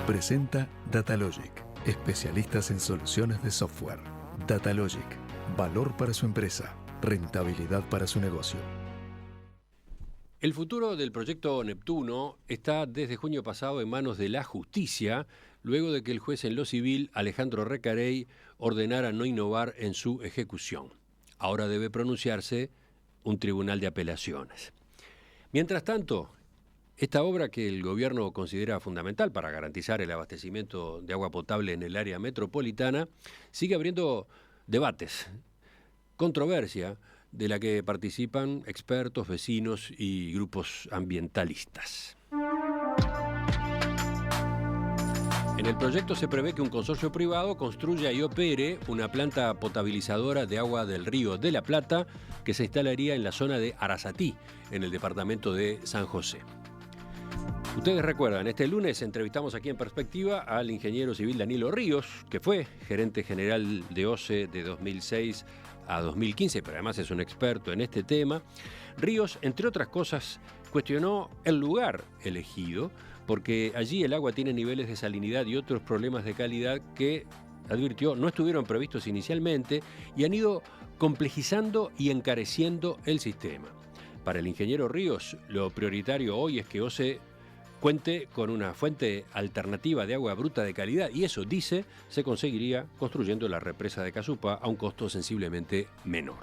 Presenta Datalogic, especialistas en soluciones de software. Datalogic, valor para su empresa, rentabilidad para su negocio. El futuro del proyecto Neptuno está desde junio pasado en manos de la justicia, luego de que el juez en lo civil, Alejandro Recarey, ordenara no innovar en su ejecución. Ahora debe pronunciarse un tribunal de apelaciones. Mientras tanto, esta obra que el gobierno considera fundamental para garantizar el abastecimiento de agua potable en el área metropolitana sigue abriendo debates, controversia de la que participan expertos, vecinos y grupos ambientalistas. En el proyecto se prevé que un consorcio privado construya y opere una planta potabilizadora de agua del río de la Plata que se instalaría en la zona de Arasatí, en el departamento de San José. Ustedes recuerdan, este lunes entrevistamos aquí en Perspectiva al ingeniero civil Danilo Ríos, que fue gerente general de OCE de 2006 a 2015, pero además es un experto en este tema. Ríos, entre otras cosas, cuestionó el lugar elegido, porque allí el agua tiene niveles de salinidad y otros problemas de calidad que, advirtió, no estuvieron previstos inicialmente y han ido complejizando y encareciendo el sistema. Para el ingeniero Ríos, lo prioritario hoy es que OCE cuente con una fuente alternativa de agua bruta de calidad y eso, dice, se conseguiría construyendo la represa de Cazupá a un costo sensiblemente menor.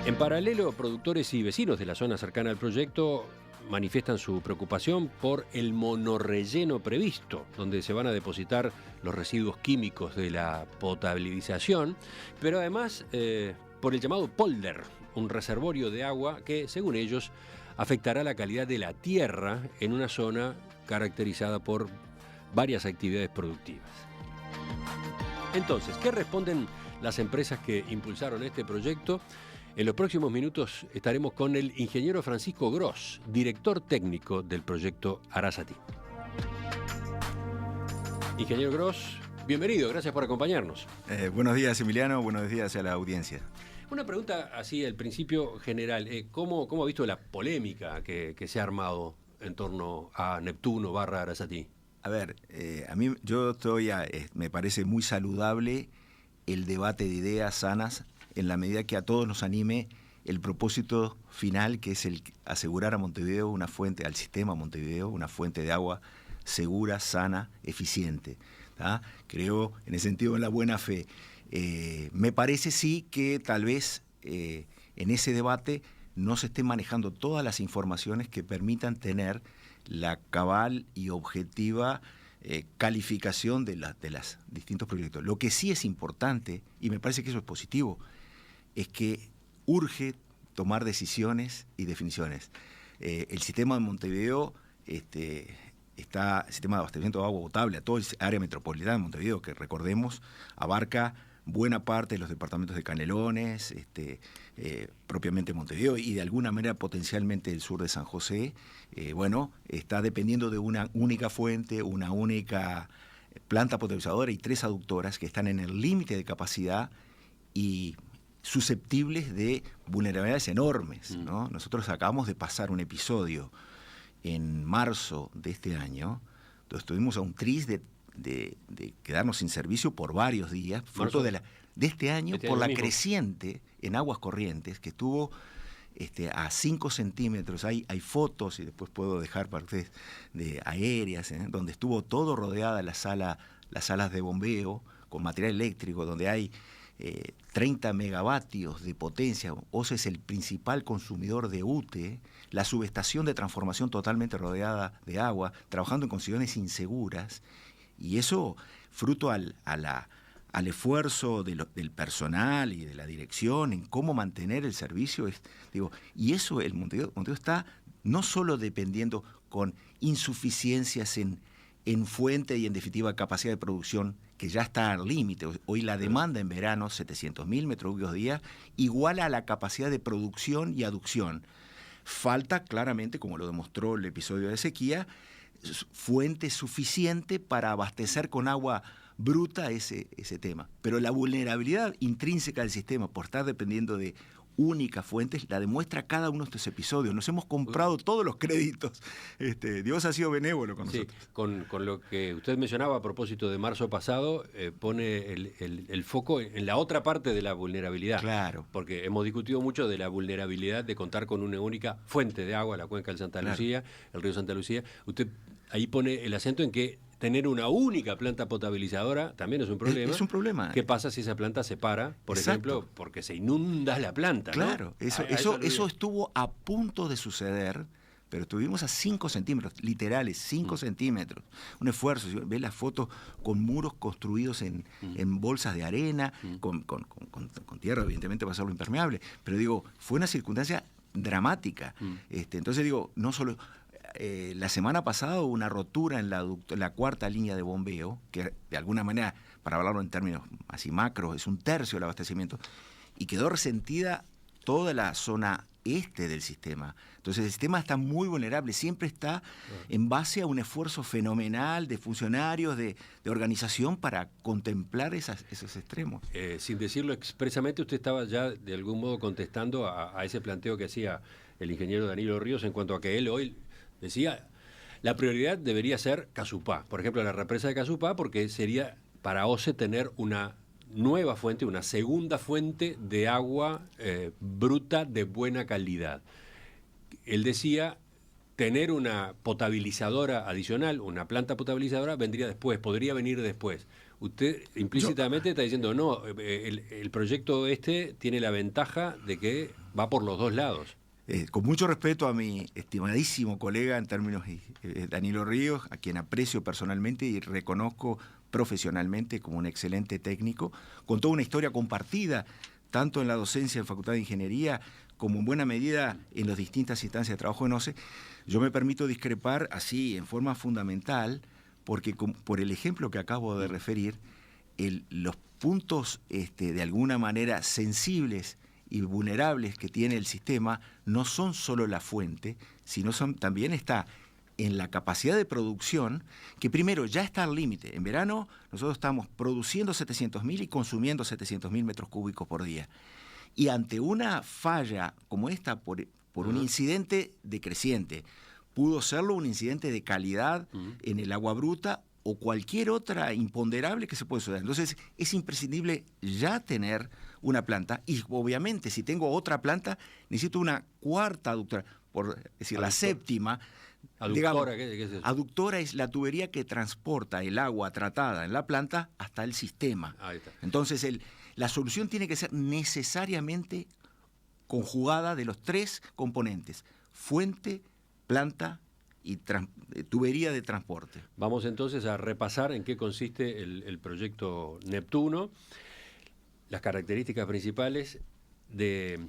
En paralelo, productores y vecinos de la zona cercana al proyecto manifiestan su preocupación por el monorrelleno previsto, donde se van a depositar los residuos químicos de la potabilización, pero además por el llamado polder, un reservorio de agua que, según ellos, afectará la calidad de la tierra en una zona caracterizada por varias actividades productivas. Entonces, ¿qué responden las empresas que impulsaron este proyecto? En los próximos minutos estaremos con el ingeniero Francisco Gross, director técnico del proyecto Arasatí. Ingeniero Gross, bienvenido, gracias por acompañarnos. Buenos días, Emiliano, buenos días a la audiencia. Una pregunta así, al principio general. ¿Cómo ha visto la polémica que se ha armado en torno a Neptuno / Arasatí? A ver, a mí me parece muy saludable el debate de ideas sanas en la medida que a todos nos anime el propósito final, que es el asegurar a Montevideo al sistema Montevideo, una fuente de agua segura, sana, eficiente. ¿Tá? Creo, en ese sentido, en la buena fe. Me parece sí que tal vez en ese debate no se estén manejando todas las informaciones que permitan tener la cabal y objetiva calificación de los distintos proyectos. Lo que sí es importante, y me parece que eso es positivo, es que urge tomar decisiones y definiciones. El sistema de Montevideo el sistema de abastecimiento de agua potable a toda el área metropolitana de Montevideo, que recordemos abarca buena parte de los departamentos de Canelones, propiamente Montevideo y de alguna manera potencialmente el sur de San José, está dependiendo de una única fuente, una única planta potabilizadora y 3 aductoras que están en el límite de capacidad y susceptibles de vulnerabilidades enormes, ¿no? Nosotros acabamos de pasar un episodio en marzo de este año, donde estuvimos a un tris de quedarnos sin servicio por varios días, fruto de este año, por la creciente en aguas corrientes, que estuvo a 5 centímetros. Hay fotos, y después puedo dejar partes aéreas, donde estuvo todo rodeada las salas de bombeo, con material eléctrico, donde hay 30 megavatios de potencia. OCE es el principal consumidor de UTE, la subestación de transformación totalmente rodeada de agua, trabajando en condiciones inseguras, y eso fruto al esfuerzo del personal y de la dirección en cómo mantener el servicio. Y eso, el Montevideo está no solo dependiendo con insuficiencias en fuente y en definitiva capacidad de producción, que ya está al límite. Hoy la demanda en verano, 700.000 metros cúbicos día, iguala a la capacidad de producción y aducción. Falta claramente, como lo demostró el episodio de sequía, fuente suficiente para abastecer con agua bruta ese tema. Pero la vulnerabilidad intrínseca del sistema, por estar dependiendo de única fuente, la demuestra cada uno de estos episodios. Nos hemos comprado todos los créditos. Dios ha sido benévolo con nosotros. Con lo que usted mencionaba a propósito de marzo pasado, pone el foco en la otra parte de la vulnerabilidad. Claro. Porque hemos discutido mucho de la vulnerabilidad de contar con una única fuente de agua, la cuenca del Santa Lucía, el río Santa Lucía. Usted ahí pone el acento en que tener una única planta potabilizadora también es un problema. Es un problema. ¿Qué pasa si esa planta se para, por ejemplo, porque se inunda la planta? Claro, ¿no? eso estuvo a punto de suceder, pero estuvimos a 5 centímetros, literales, 5 centímetros. Un esfuerzo. Ves las fotos con muros construidos en bolsas de arena, con tierra, evidentemente para hacerlo impermeable. Pero digo, fue una circunstancia dramática. Entonces digo, no solo... la semana pasada hubo una rotura en la cuarta línea de bombeo, que de alguna manera, para hablarlo en términos así macros, es un tercio del abastecimiento, y quedó resentida toda la zona este del sistema. Entonces el sistema está muy vulnerable, siempre está en base a un esfuerzo fenomenal de funcionarios, de organización para contemplar esos extremos. Sin decirlo expresamente, usted estaba ya de algún modo contestando a ese planteo que hacía el ingeniero Danilo Ríos en cuanto a que él hoy decía, la prioridad debería ser Casupá, por ejemplo, la represa de Casupá, porque sería para OCE tener una nueva fuente, una segunda fuente de agua bruta de buena calidad. Él decía, tener una potabilizadora adicional, una planta potabilizadora, vendría después, podría venir después. Usted implícitamente está diciendo, no, el proyecto tiene la ventaja de que va por los dos lados. Con mucho respeto a mi estimadísimo colega en términos Danilo Ríos, a quien aprecio personalmente y reconozco profesionalmente como un excelente técnico, con toda una historia compartida, tanto en la docencia en Facultad de Ingeniería como en buena medida en las distintas instancias de trabajo en OCE. Yo me permito discrepar así en forma fundamental, porque por el ejemplo que acabo de referir, los puntos de alguna manera sensibles y vulnerables que tiene el sistema no son solo la fuente, sino también está en la capacidad de producción, que primero ya está al límite. En verano nosotros estamos produciendo 700.000 y consumiendo 700.000 metros cúbicos por día. Y ante una falla como esta, por un incidente decreciente, pudo serlo un incidente de calidad en el agua bruta o cualquier otra imponderable que se puede suceder. Entonces es imprescindible ya tener una planta, y obviamente si tengo otra planta necesito una cuarta aductora, por decir la séptima. Aductora, digamos, ¿qué es eso? Aductora es la tubería que transporta el agua tratada en la planta hasta el sistema. Ahí está. Entonces la solución tiene que ser necesariamente conjugada de los 3 componentes: fuente, planta y tubería de transporte. Vamos entonces a repasar en qué consiste el proyecto Neptuno, las características principales de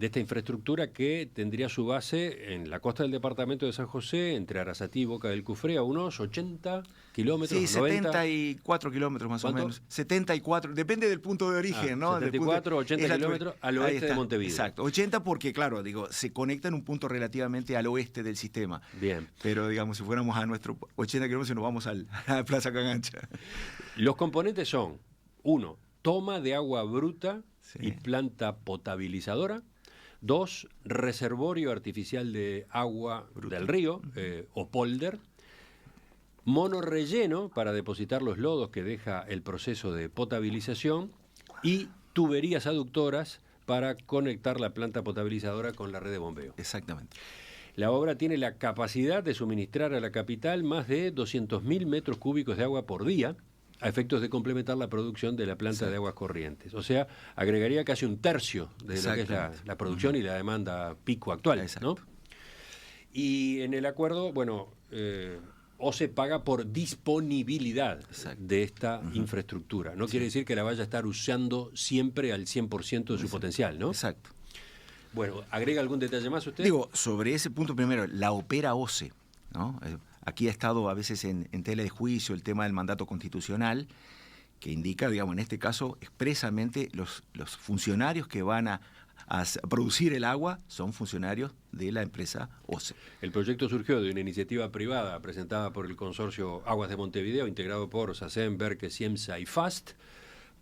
esta infraestructura que tendría su base en la costa del departamento de San José, entre Arasatí y Boca del Cufré, a unos 80 kilómetros, sí, 90. 74 kilómetros más o menos. 74, depende del punto de origen, ¿no? 74, 80 kilómetros al oeste de Montevideo. Exacto, 80 porque, claro, se conecta en un punto relativamente al oeste del sistema. Bien. Pero, digamos, si fuéramos a nuestro 80 kilómetros nos vamos a la Plaza Cagancha. Los componentes son, 1, toma de agua bruta y Sí. planta potabilizadora. 2, reservorio artificial de agua del río, o polder. Monorrelleno para depositar los lodos que deja el proceso de potabilización. Y tuberías aductoras para conectar la planta potabilizadora con la red de bombeo. Exactamente. La obra tiene la capacidad de suministrar a la capital más de 200.000 metros cúbicos de agua por día, a efectos de complementar la producción de la planta de aguas corrientes. O sea, agregaría casi un tercio de lo que es la producción y la demanda pico actual, ¿no? Y en el acuerdo, bueno, OCE paga por disponibilidad de esta infraestructura. No quiere decir que la vaya a estar usando siempre al 100% de su potencial, ¿no? Exacto. Bueno, ¿agrega algún detalle más usted? Digo, sobre ese punto primero, la opera OCE, ¿no? Aquí ha estado a veces en tela de juicio el tema del mandato constitucional, que indica, digamos, en este caso, expresamente los funcionarios que van a producir el agua son funcionarios de la empresa OCE. El proyecto surgió de una iniciativa privada presentada por el consorcio Aguas de Montevideo, integrado por SACEM, Berque, Ciemsa y FAST,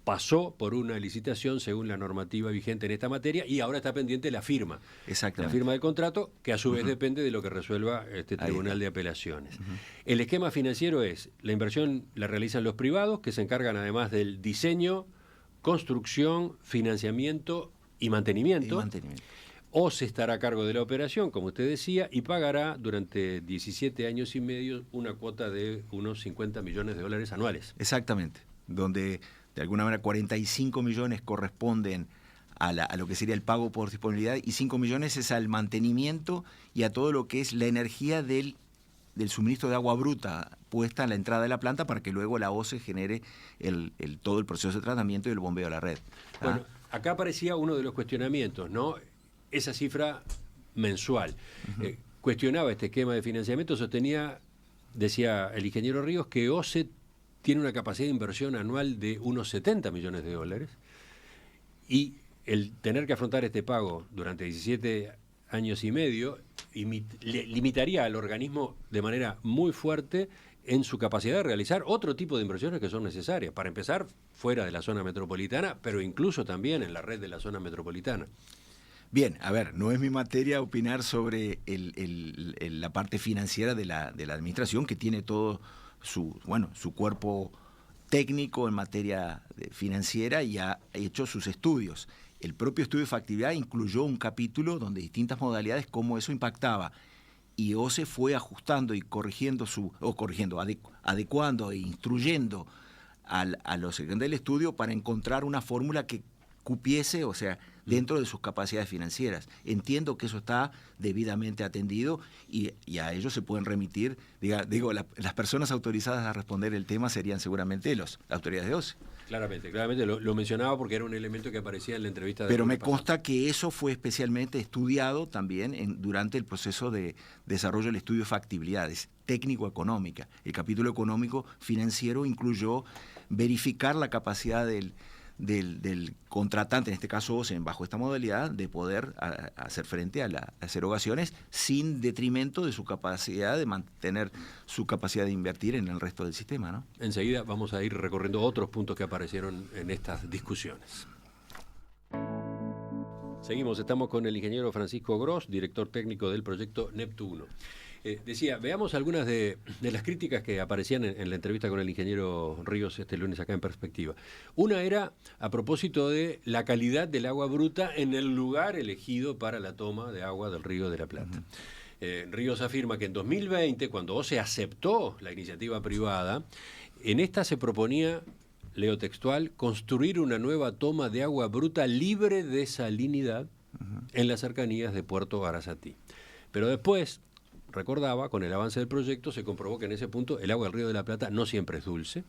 pasó por una licitación según la normativa vigente en esta materia y ahora está pendiente la firma. Exactamente. La firma del contrato, que a su vez depende de lo que resuelva este Tribunal de Apelaciones. El esquema financiero es, la inversión la realizan los privados, que se encargan además del diseño, construcción, financiamiento y mantenimiento. OCE estará a cargo de la operación, como usted decía, y pagará durante 17 años y medio una cuota de unos 50 millones de dólares anuales. Exactamente, donde de alguna manera 45 millones corresponden a lo que sería el pago por disponibilidad y 5 millones es al mantenimiento y a todo lo que es la energía del suministro de agua bruta puesta en la entrada de la planta para que luego la OCE genere todo el proceso de tratamiento y el bombeo a la red. Bueno, acá aparecía uno de los cuestionamientos, ¿no? Esa cifra mensual. Cuestionaba este esquema de financiamiento, sostenía, decía el ingeniero Ríos, que OCE tiene una capacidad de inversión anual de unos 70 millones de dólares y el tener que afrontar este pago durante 17 años y medio limitaría al organismo de manera muy fuerte en su capacidad de realizar otro tipo de inversiones que son necesarias. Para empezar, fuera de la zona metropolitana, pero incluso también en la red de la zona metropolitana. Bien, a ver, no es mi materia opinar sobre la parte financiera de la administración, que tiene todo su cuerpo técnico en materia financiera y ha hecho sus estudios. El propio estudio de factibilidad incluyó un capítulo donde distintas modalidades, cómo eso impactaba. Y OCE fue ajustando y adecuando e instruyendo a los secretarios del estudio para encontrar una fórmula que cupiese, o sea, dentro de sus capacidades financieras. Entiendo que eso está debidamente atendido y a ellos se pueden remitir, las personas autorizadas a responder el tema serían seguramente las autoridades de OCE. Claramente, lo mencionaba porque era un elemento que aparecía en la entrevista. Pero me consta que eso fue especialmente estudiado también durante el proceso de desarrollo del estudio de factibilidades técnico-económica. El capítulo económico financiero incluyó verificar la capacidad del contratante, en este caso OCE, bajo esta modalidad, de poder hacer frente a las erogaciones sin detrimento de su capacidad de mantener su capacidad de invertir en el resto del sistema, ¿no? Enseguida vamos a ir recorriendo otros puntos que aparecieron en estas discusiones. Seguimos, estamos con el ingeniero Francisco Gros, director técnico del proyecto Neptuno. Decía, veamos algunas de las críticas que aparecían en la entrevista con el ingeniero Ríos este lunes acá en Perspectiva. Una era a propósito de la calidad del agua bruta en el lugar elegido para la toma de agua del Río de la Plata. Ríos afirma que en 2020, cuando OCE aceptó la iniciativa privada, en esta se proponía, leo textual, construir una nueva toma de agua bruta libre de salinidad en las cercanías de Puerto Arasatí. Pero después, recordaba, con el avance del proyecto se comprobó que en ese punto el agua del Río de la Plata no siempre es dulce.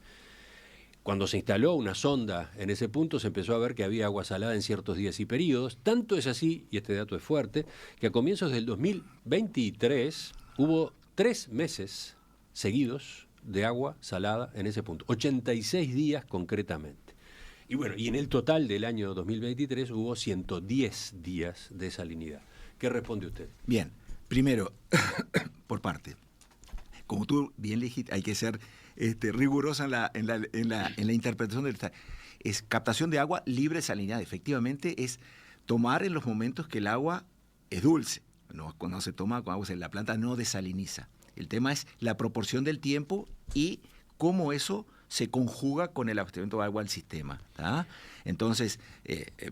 Cuando se instaló una sonda en ese punto se empezó a ver que había agua salada en ciertos días y periodos. Tanto es así, y este dato es fuerte, que a comienzos del 2023 hubo 3 meses seguidos de agua salada en ese punto, 86 días concretamente. Y bueno, y en el total del año 2023 hubo 110 días de salinidad. ¿Qué responde usted? Bien. Primero, por parte, como tú bien dijiste, hay que ser rigurosa en la interpretación del es captación de agua libre de salinidad. Efectivamente, es tomar en los momentos que el agua es dulce. No, cuando se toma con agua, la planta no desaliniza. El tema es la proporción del tiempo y cómo eso se conjuga con el abastecimiento de agua al sistema. ¿Tá? Entonces,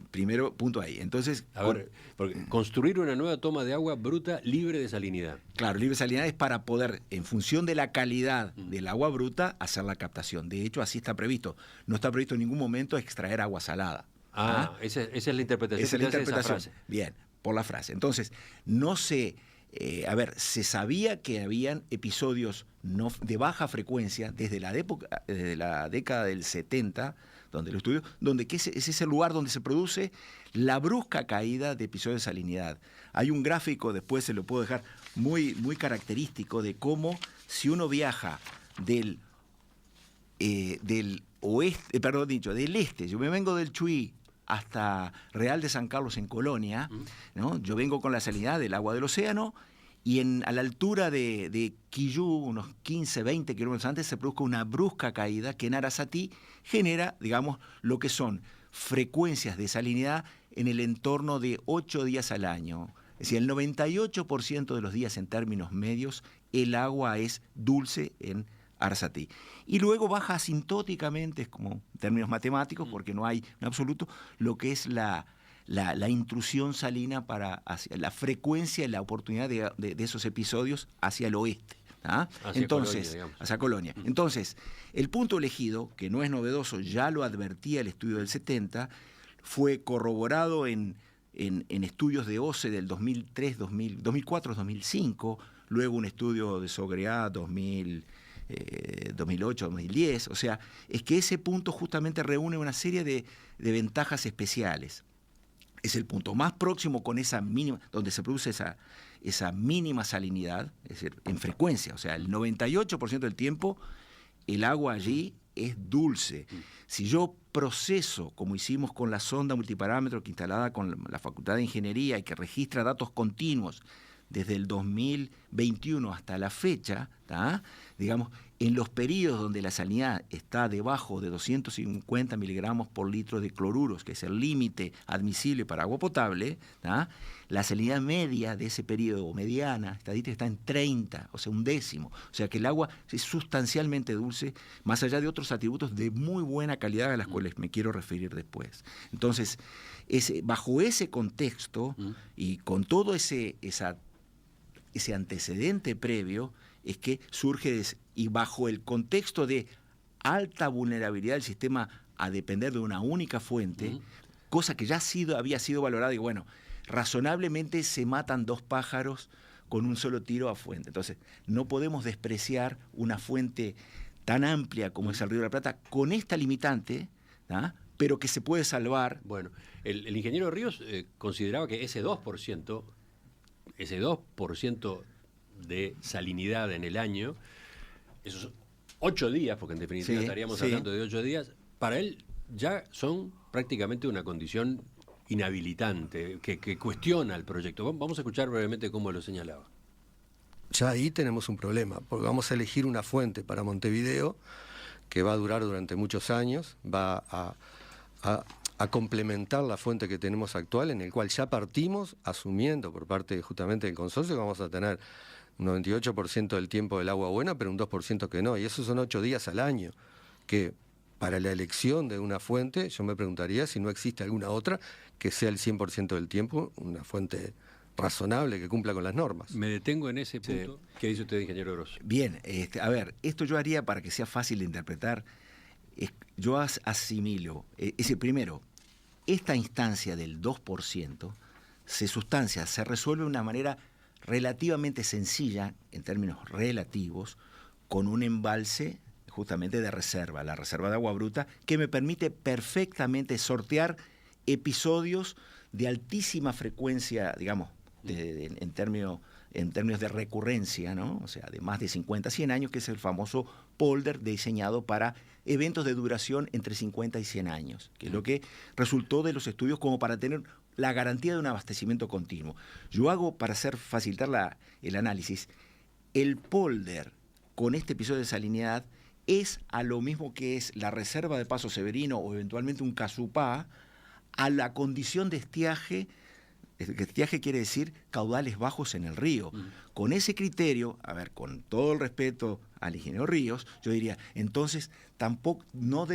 primero punto ahí. Entonces, porque construir una nueva toma de agua bruta libre de salinidad. Claro, libre de salinidad es para poder, en función de la calidad del agua bruta, hacer la captación. De hecho, así está previsto. No está previsto en ningún momento extraer agua salada. Esa es la interpretación. Esa es la interpretación. Bien, por la frase. Entonces, no se... se sabía que habían episodios de baja frecuencia desde la década del 70, donde es ese lugar donde se produce la brusca caída de episodios de salinidad. Hay un gráfico, después se lo puedo dejar, muy, muy característico de cómo si uno viaja del este, yo me vengo del Chuy hasta Real de San Carlos en Colonia, ¿no? Yo vengo con la salinidad del agua del océano y a la altura de Quillú, unos 15, 20 kilómetros antes, se produjo una brusca caída que en Arasatí genera, digamos, lo que son frecuencias de salinidad en el entorno de 8 días al año. Es decir, el 98% de los días en términos medios, el agua es dulce en Arasatí. Y luego baja asintóticamente, como en términos matemáticos, porque no hay en absoluto, lo que es la intrusión salina hacia la frecuencia y la oportunidad de esos episodios hacia el oeste. Hacia Colonia. Entonces, el punto elegido, que no es novedoso, ya lo advertía el estudio del 70, fue corroborado en estudios de OCE del 2004-2005, luego un estudio de Sogreá 2008-2010. O sea, es que ese punto justamente reúne una serie de ventajas especiales. Es el punto más próximo con esa mínima, donde se produce esa mínima salinidad, es decir, en frecuencia. O sea, el 98% del tiempo el agua allí es dulce. Si yo proceso, como hicimos con la sonda multiparámetro que instalada con la Facultad de Ingeniería y que registra datos continuos desde el 2021 hasta la fecha, digamos, en los periodos donde la salinidad está debajo de 250 miligramos por litro de cloruros, que es el límite admisible para agua potable, la salinidad media de ese periodo, mediana, estadística, está en 30, o sea, un décimo. O sea que el agua es sustancialmente dulce, más allá de otros atributos de muy buena calidad a las cuales me quiero referir después. Entonces, bajo ese contexto y con todo ese antecedente previo, es que surge, y bajo el contexto de alta vulnerabilidad del sistema a depender de una única fuente, cosa que ya había sido valorada, y bueno, razonablemente se matan 2 pájaros con un solo tiro a fuente. Entonces, no podemos despreciar una fuente tan amplia como es el Río de la Plata, con esta limitante, pero que se puede salvar. Bueno, el ingeniero Ríos consideraba que ese 2% de salinidad en el año, esos 8 días, porque en definitiva estaríamos hablando de 8 días, para él ya son prácticamente una condición inhabilitante, que cuestiona el proyecto. Vamos a escuchar brevemente cómo lo señalaba. Ya ahí tenemos un problema, porque vamos a elegir una fuente para Montevideo que va a durar durante muchos años, va a complementar la fuente que tenemos actual, en el cual ya partimos asumiendo por parte justamente del consorcio que vamos a tener un 98% del tiempo del agua buena, pero un 2% que no, y esos son 8 días al año, que para la elección de una fuente yo me preguntaría si no existe alguna otra que sea el 100% del tiempo una fuente razonable que cumpla con las normas. Me detengo en ese punto. Sí. ¿Qué dice usted, ingeniero Grosso? Bien, a ver, esto yo haría para que sea fácil de interpretar, yo asimilo, es decir, primero, esta instancia del 2% se resuelve de una manera relativamente sencilla, en términos relativos, con un embalse justamente de reserva, la reserva de agua bruta, que me permite perfectamente sortear episodios de altísima frecuencia, digamos, en términos de recurrencia, ¿no? O sea, de más de 50 a 100 años, que es el famoso polder diseñado para eventos de duración entre 50 y 100 años, que es lo que resultó de los estudios como para tener la garantía de un abastecimiento continuo. Yo hago, para facilitar el análisis, el polder con este episodio de salinidad es a lo mismo que es la reserva de Paso Severino o eventualmente un Casupá, a la condición de estiaje. Estiaje quiere decir caudales bajos en el río. Con ese criterio, a ver, con todo el respeto al ingeniero Ríos, yo diría, entonces tampoco no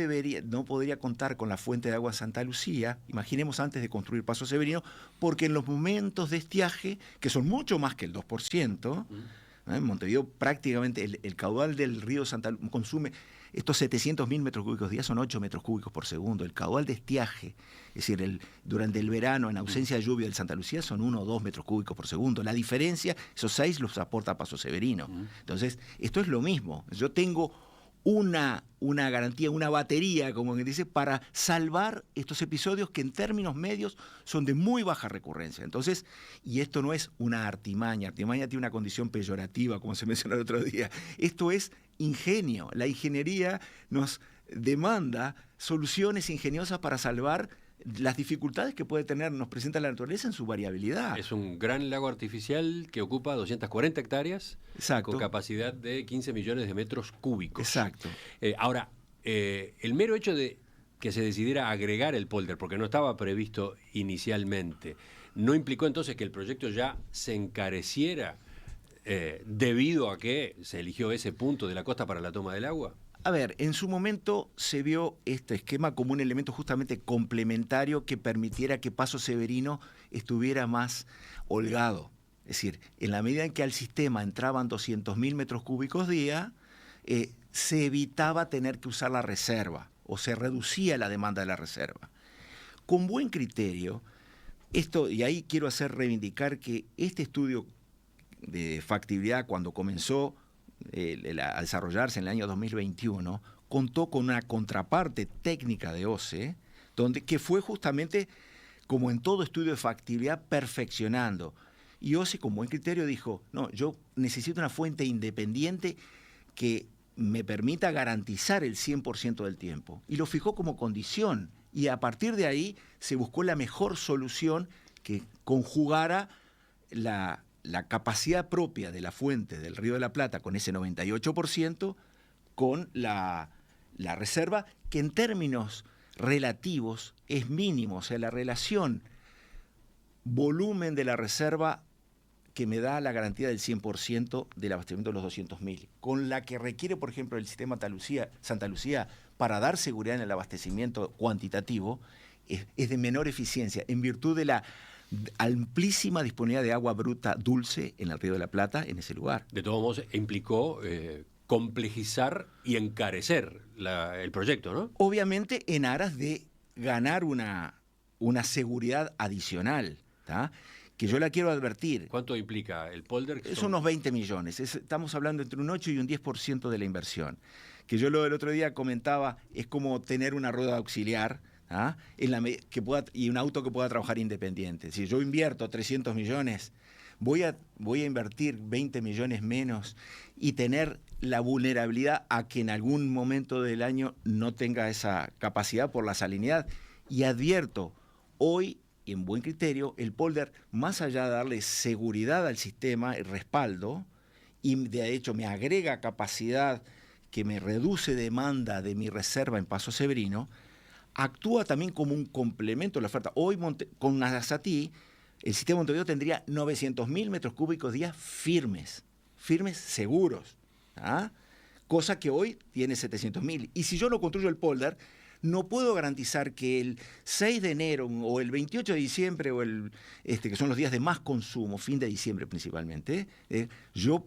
podría contar con la fuente de agua de Santa Lucía, imaginemos antes de construir Paso Severino, porque en los momentos de estiaje, que son mucho más que el 2%, en Montevideo prácticamente el caudal del río Santa Lucía consume, estos 700.000 metros cúbicos día son 8 metros cúbicos por segundo. El caudal de estiaje, es decir, durante el verano, en ausencia de lluvia del Santa Lucía, son 1 o 2 metros cúbicos por segundo. La diferencia, esos 6 los aporta Paso Severino. Entonces, esto es lo mismo. Yo tengo una garantía, una batería, como que dice, para salvar estos episodios que en términos medios son de muy baja recurrencia. Entonces, y esto no es una artimaña. Artimaña tiene una condición peyorativa, como se mencionó el otro día. Esto es ingenio. La ingeniería nos demanda soluciones ingeniosas para salvar las dificultades que puede tener, nos presenta la naturaleza en su variabilidad. Es un gran lago artificial que ocupa 240 hectáreas, Exacto. con capacidad de 15 millones de metros cúbicos. Exacto. Ahora, el mero hecho de que se decidiera agregar el polder, porque no estaba previsto inicialmente, ¿no implicó entonces que el proyecto ya se encareciera debido a que se eligió ese punto de la costa para la toma del agua? A ver, en su momento se vio este esquema como un elemento justamente complementario que permitiera que Paso Severino estuviera más holgado. Es decir, en la medida en que al sistema entraban 200.000 metros cúbicos día, se evitaba tener que usar la reserva o se reducía la demanda de la reserva. Con buen criterio, y ahí quiero reivindicar que este estudio de factibilidad, cuando comenzó a desarrollarse en el año 2021, contó con una contraparte técnica de OCE, que fue justamente, como en todo estudio de factibilidad, perfeccionando. Y OCE, con buen criterio, dijo, no, yo necesito una fuente independiente que me permita garantizar el 100% del tiempo. Y lo fijó como condición. Y a partir de ahí se buscó la mejor solución que conjugara la capacidad propia de la fuente del Río de la Plata con ese 98% con la reserva, que en términos relativos es mínimo. O sea, la relación volumen de la reserva que me da la garantía del 100% del abastecimiento de los 200.000, con la que requiere, por ejemplo, el sistema Santa Lucía para dar seguridad en el abastecimiento cuantitativo, es de menor eficiencia, en virtud de la amplísima disponibilidad de agua bruta dulce en el Río de la Plata, en ese lugar. De todos modos, implicó complejizar y encarecer el proyecto, ¿no? Obviamente en aras de ganar una seguridad adicional, ¿tá? Que yo la quiero advertir. ¿Cuánto implica el polder? Es unos 20 millones. Estamos hablando entre un 8 y un 10% de la inversión. Que yo el otro día comentaba, es como tener una rueda auxiliar, ¿ah? Y un auto que pueda trabajar independiente. Si yo invierto 300 millones, voy a invertir 20 millones menos y tener la vulnerabilidad a que en algún momento del año no tenga esa capacidad por la salinidad. Y advierto, hoy, en buen criterio, el polder, más allá de darle seguridad al sistema, el respaldo, y de hecho me agrega capacidad que me reduce demanda de mi reserva en Paso Severino, actúa también como un complemento a la oferta. Hoy con Arasatí, el sistema de Montevideo tendría 900.000 metros cúbicos día firmes seguros, ¿ah? Cosa que hoy tiene 700.000. Y si yo no construyo el polder, no puedo garantizar que el 6 de enero o el 28 de diciembre o que son los días de más consumo, fin de diciembre principalmente, yo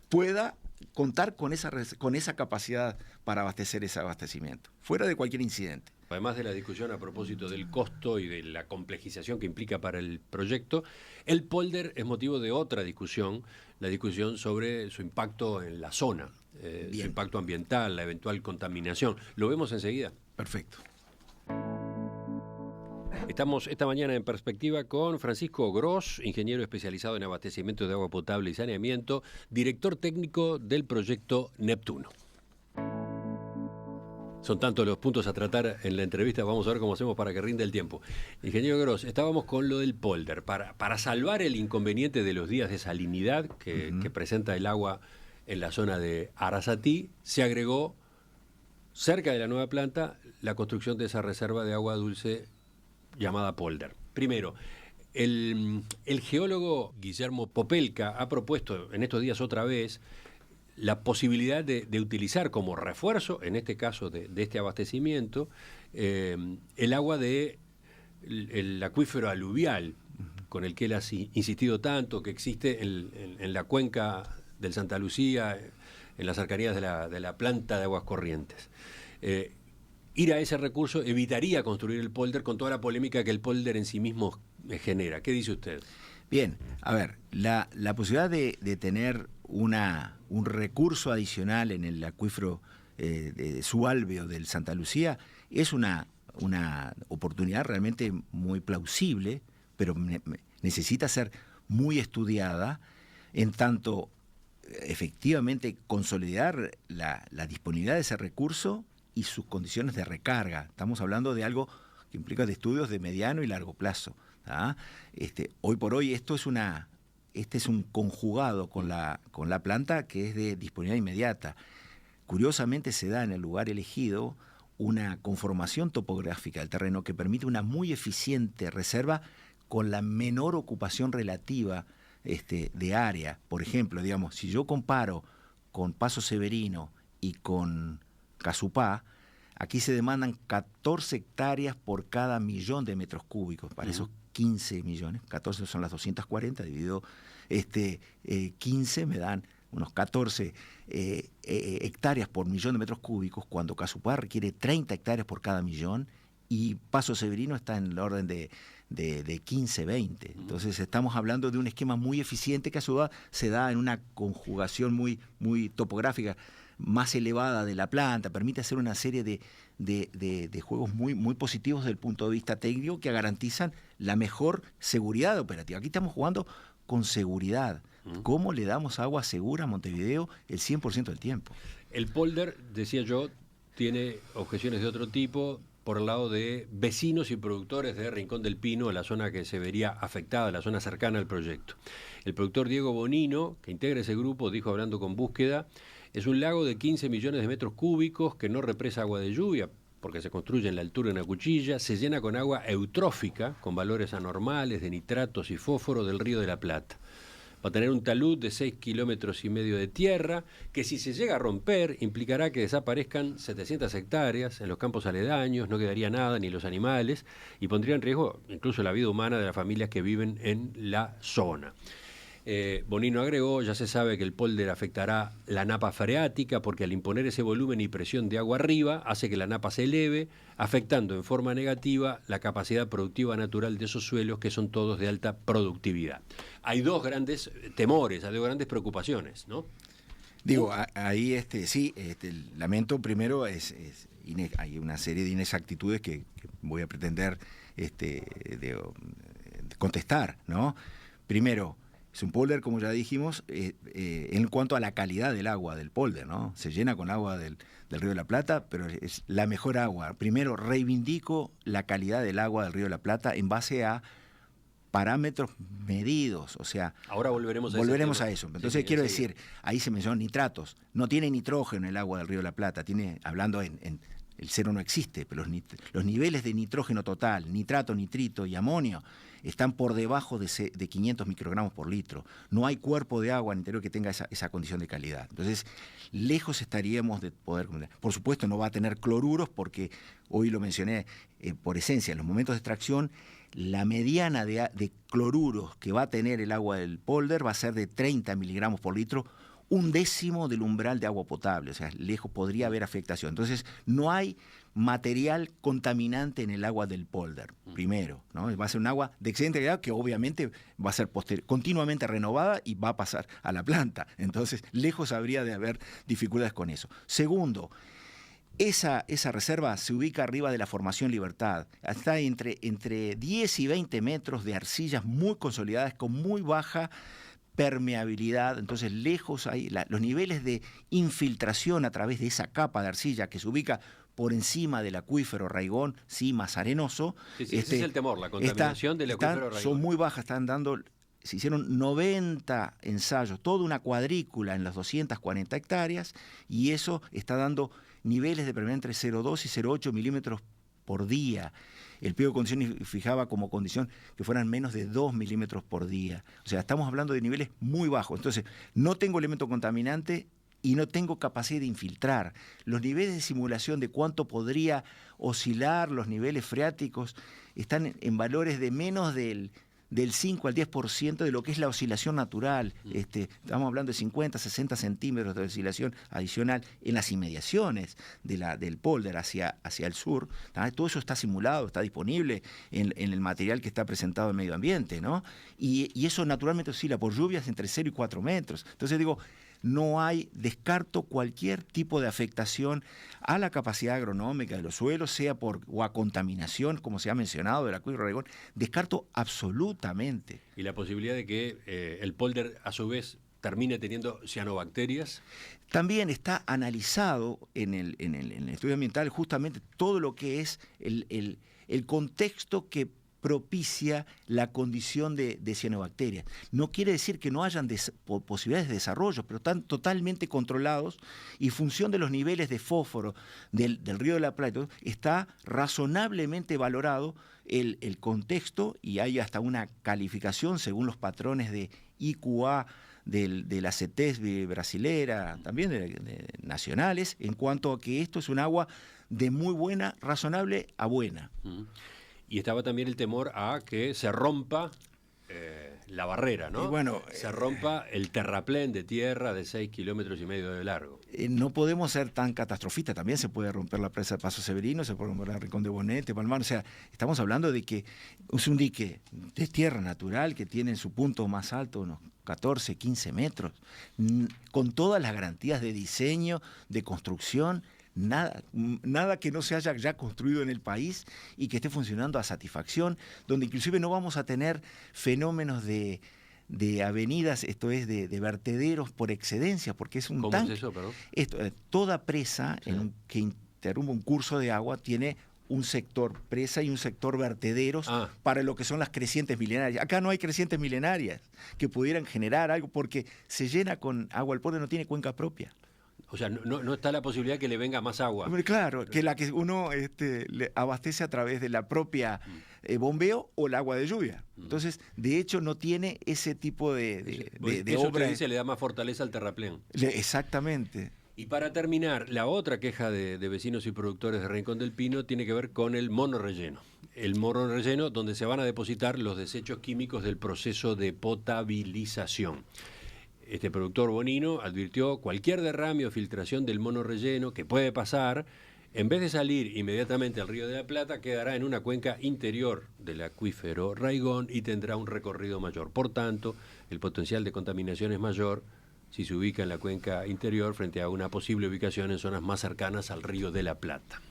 pueda contar con esa capacidad para abastecer ese abastecimiento, fuera de cualquier incidente. Además de la discusión a propósito del costo y de la complejización que implica para el proyecto, el polder es motivo de otra discusión, la discusión sobre su impacto en la zona, su impacto ambiental, la eventual contaminación. Lo vemos enseguida. Perfecto. Estamos esta mañana en Perspectiva con Francisco Gross, ingeniero especializado en abastecimiento de agua potable y saneamiento, director técnico del proyecto Neptuno. Son tantos los puntos a tratar en la entrevista, vamos a ver cómo hacemos para que rinda el tiempo. Ingeniero Gross, estábamos con lo del polder. Para salvar el inconveniente de los días de salinidad que presenta el agua en la zona de Arasatí, se agregó cerca de la nueva planta la construcción de esa reserva de agua dulce llamada polder. Primero, el geólogo Guillermo Popelka ha propuesto en estos días otra vez la posibilidad de utilizar como refuerzo, en este caso de este abastecimiento, el agua del acuífero aluvial, con el que él ha insistido tanto, que existe en la cuenca del Santa Lucía, en las cercanías de la planta de aguas corrientes. Ir a ese recurso evitaría construir el polder con toda la polémica que el polder en sí mismo genera. ¿Qué dice usted? Bien, a ver, la posibilidad de tener un recurso adicional en el acuífero subalveo del Santa Lucía es una oportunidad realmente muy plausible, pero necesita ser muy estudiada, en tanto efectivamente consolidar la disponibilidad de ese recurso y sus condiciones de recarga. Estamos hablando de algo que implica de estudios de mediano y largo plazo. Hoy por hoy este es un conjugado con la planta que es de disponibilidad inmediata. Curiosamente se da en el lugar elegido una conformación topográfica del terreno que permite una muy eficiente reserva con la menor ocupación relativa de área. Por ejemplo, digamos, si yo comparo con Paso Severino y con Casupá, aquí se demandan 14 hectáreas por cada millón de metros cúbicos, para esos 15 millones, 14 son las 240, dividido 15 me dan unos 14 hectáreas por millón de metros cúbicos, cuando Casupá requiere 30 hectáreas por cada millón y Paso Severino está en el orden de 15, 20. Entonces estamos hablando de un esquema muy eficiente que a su vez se da en una conjugación muy, muy topográfica más elevada de la planta, permite hacer una serie de juegos muy, muy positivos desde el punto de vista técnico que garantizan la mejor seguridad operativa. Aquí estamos jugando con seguridad. ¿Cómo le damos agua segura a Montevideo el 100% del tiempo? El polder, decía yo, tiene objeciones de otro tipo por el lado de vecinos y productores de Rincón del Pino, la zona que se vería afectada, la zona cercana al proyecto. El productor Diego Bonino, que integra ese grupo, dijo hablando con Búsqueda, es un lago de 15 millones de metros cúbicos que no represa agua de lluvia, porque se construye en la altura de una cuchilla, se llena con agua eutrófica, con valores anormales de nitratos y fósforo del Río de la Plata. Va a tener un talud de 6,5 kilómetros de tierra, que si se llega a romper, implicará que desaparezcan 700 hectáreas en los campos aledaños, no quedaría nada, ni los animales, y pondría en riesgo incluso la vida humana de las familias que viven en la zona. Bonino agregó, ya se sabe que el polder afectará la napa freática porque al imponer ese volumen y presión de agua arriba hace que la napa se eleve, afectando en forma negativa la capacidad productiva natural de esos suelos que son todos de alta productividad. Hay dos grandes temores, hay dos grandes preocupaciones, ¿no? Digo, ahí sí, lamento primero, hay una serie de inexactitudes que voy a pretender de contestar, ¿no? Primero, es un polder, como ya dijimos, en cuanto a la calidad del agua del polder, ¿no? Se llena con agua del Río de la Plata, pero es la mejor agua. Primero, reivindico la calidad del agua del Río de la Plata en base a parámetros medidos, o sea... Ahora volveremos a eso. Entonces, quiero decir, ahí se mencionan nitratos. No tiene nitrógeno el agua del Río de la Plata, hablando en el cero no existe, pero los niveles de nitrógeno total, nitrato, nitrito y amonio están por debajo de 500 microgramos por litro. No hay cuerpo de agua en el interior que tenga esa condición de calidad. Entonces, lejos estaríamos de poder... Por supuesto, no va a tener cloruros porque, hoy lo mencioné, por esencia, en los momentos de extracción, la mediana de cloruros que va a tener el agua del polder va a ser de 30 miligramos por litro, un décimo del umbral de agua potable, o sea, lejos podría haber afectación. Entonces, no hay material contaminante en el agua del polder, primero, ¿no? Va a ser un agua de excelente calidad que obviamente va a ser continuamente renovada y va a pasar a la planta. Entonces, lejos habría de haber dificultades con eso. Segundo, esa reserva se ubica arriba de la Formación Libertad. Está entre 10 y 20 metros de arcillas muy consolidadas con muy baja permeabilidad, entonces lejos hay los niveles de infiltración a través de esa capa de arcilla que se ubica por encima del acuífero Raigón, sí, más arenoso. Sí, ese es el temor, la contaminación del acuífero Raigón. Son muy bajas, se hicieron 90 ensayos, toda una cuadrícula en las 240 hectáreas, y eso está dando niveles de permeabilidad entre 0,2 y 0,8 milímetros por día. El pliego de condiciones fijaba como condición que fueran menos de 2 milímetros por día. O sea, estamos hablando de niveles muy bajos. Entonces, no tengo elemento contaminante y no tengo capacidad de infiltrar. Los niveles de simulación de cuánto podría oscilar los niveles freáticos están en valores de menos del 5 al 10% de lo que es la oscilación natural. Estamos hablando de 50, 60 centímetros de oscilación adicional en las inmediaciones del polder hacia el sur. Todo eso está simulado, está disponible en el material que está presentado en medio ambiente, ¿no? Y eso naturalmente oscila por lluvias entre 0 y 4 metros. Entonces digo, descarto cualquier tipo de afectación a la capacidad agronómica de los suelos, sea o a contaminación, como se ha mencionado, del acuífero Raigón, descarto absolutamente. ¿Y la posibilidad de que el polder, a su vez, termine teniendo cianobacterias? También está analizado en el estudio ambiental justamente todo lo que es el contexto que propicia la condición de cianobacterias. No quiere decir que no hayan posibilidades de desarrollo, pero están totalmente controlados y en función de los niveles de fósforo del Río de la Plata está razonablemente valorado el contexto y hay hasta una calificación según los patrones de IQA de la CETES brasilera, también de nacionales, en cuanto a que esto es un agua de muy buena, razonable a buena. Y estaba también el temor a que se rompa la barrera, ¿no? Y bueno, se rompa el terraplén de tierra de 6,5 kilómetros de largo. No podemos ser tan catastrofistas. También se puede romper la presa de Paso Severino, se puede romper el Rincón de Bonete, Palmar. O sea, estamos hablando de que es un dique de tierra natural que tiene en su punto más alto unos 14, 15 metros, con todas las garantías de diseño, de construcción. Nada que no se haya ya construido en el país y que esté funcionando a satisfacción, donde inclusive no vamos a tener fenómenos de avenidas, esto es, de vertederos por excedencia, porque es un ¿Cómo tanque. es eso, perdón? Toda presa Sí. que interrumpe un curso de agua tiene un sector presa y un sector vertederos para lo que son las crecientes milenarias. Acá no hay crecientes milenarias que pudieran generar algo porque se llena con agua, el pueblo no tiene cuenca propia. O sea, no está la posibilidad que le venga más agua. Claro, que la que uno le abastece a través de la propia bombeo o el agua de lluvia. Entonces, de hecho, no tiene ese tipo de Eso obra. que dice le da más fortaleza al terraplén. Exactamente. Y para terminar, la otra queja de vecinos y productores de Rincón del Pino tiene que ver con el monorrelleno. El monorrelleno donde se van a depositar los desechos químicos del proceso de potabilización. Este productor bonino advirtió cualquier derrame o filtración del monorrelleno que puede pasar, en vez de salir inmediatamente al Río de la Plata, quedará en una cuenca interior del acuífero Raigón y tendrá un recorrido mayor. Por tanto, el potencial de contaminación es mayor si se ubica en la cuenca interior frente a una posible ubicación en zonas más cercanas al Río de la Plata.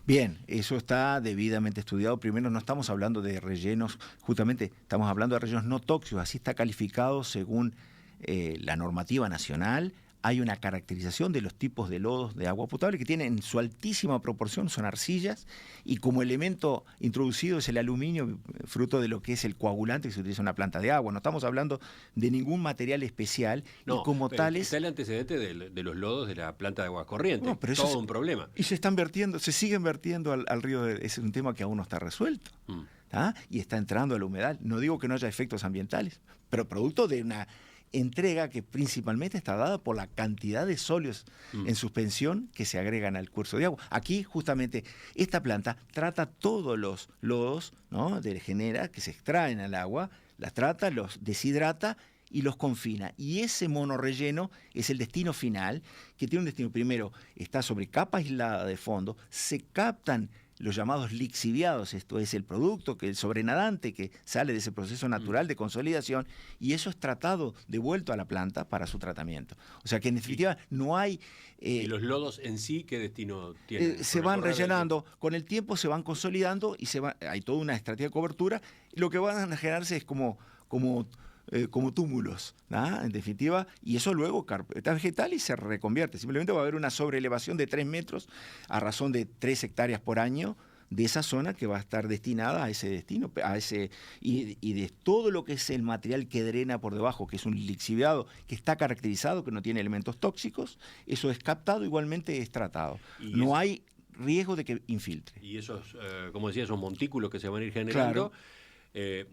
Bien, eso está debidamente estudiado. Primero, no estamos hablando de rellenos, justamente estamos hablando de rellenos no tóxicos, así está calificado según la normativa nacional. Hay una caracterización de los tipos de lodos de agua potable que tienen en su altísima proporción, son arcillas, y como elemento introducido es el aluminio, fruto de lo que es el coagulante que se utiliza en una planta de agua. No estamos hablando de ningún material especial, y como tales... Está el antecedente de los lodos de la planta de aguas corrientes, No, pero todo un problema. Y se siguen vertiendo al río, es un tema que aún no está resuelto. Y está entrando a la humedad. No digo que no haya efectos ambientales, pero producto de una entrega que principalmente está dada por la cantidad de sólidos en suspensión que se agregan al curso de agua. Aquí, justamente, esta planta trata todos los lodos, ¿no?, genera, que se extraen al agua, las trata, los deshidrata y los confina. Y ese monorrelleno es el destino final, que tiene un destino, primero, está sobre capa aislada de fondo, se captan los llamados lixiviados, esto es el producto, el sobrenadante que sale de ese proceso natural de consolidación, y eso es tratado, devuelto a la planta para su tratamiento. O sea que en definitiva no hay... ¿Y los lodos en sí qué destino tienen? Se van rellenando, con el tiempo se van consolidando y hay toda una estrategia de cobertura, y lo que van a generarse es como túmulos, ¿no?, en definitiva, y eso luego carpeta vegetal y se reconvierte. Simplemente va a haber una sobreelevación de 3 metros a razón de 3 hectáreas por año de esa zona que va a estar destinada a ese destino, y de todo lo que es el material que drena por debajo, que es un lixiviado, que está caracterizado, que no tiene elementos tóxicos, eso es captado, igualmente es tratado. No hay riesgo de que infiltre. Y esos, como decía, esos montículos que se van a ir generando... Claro.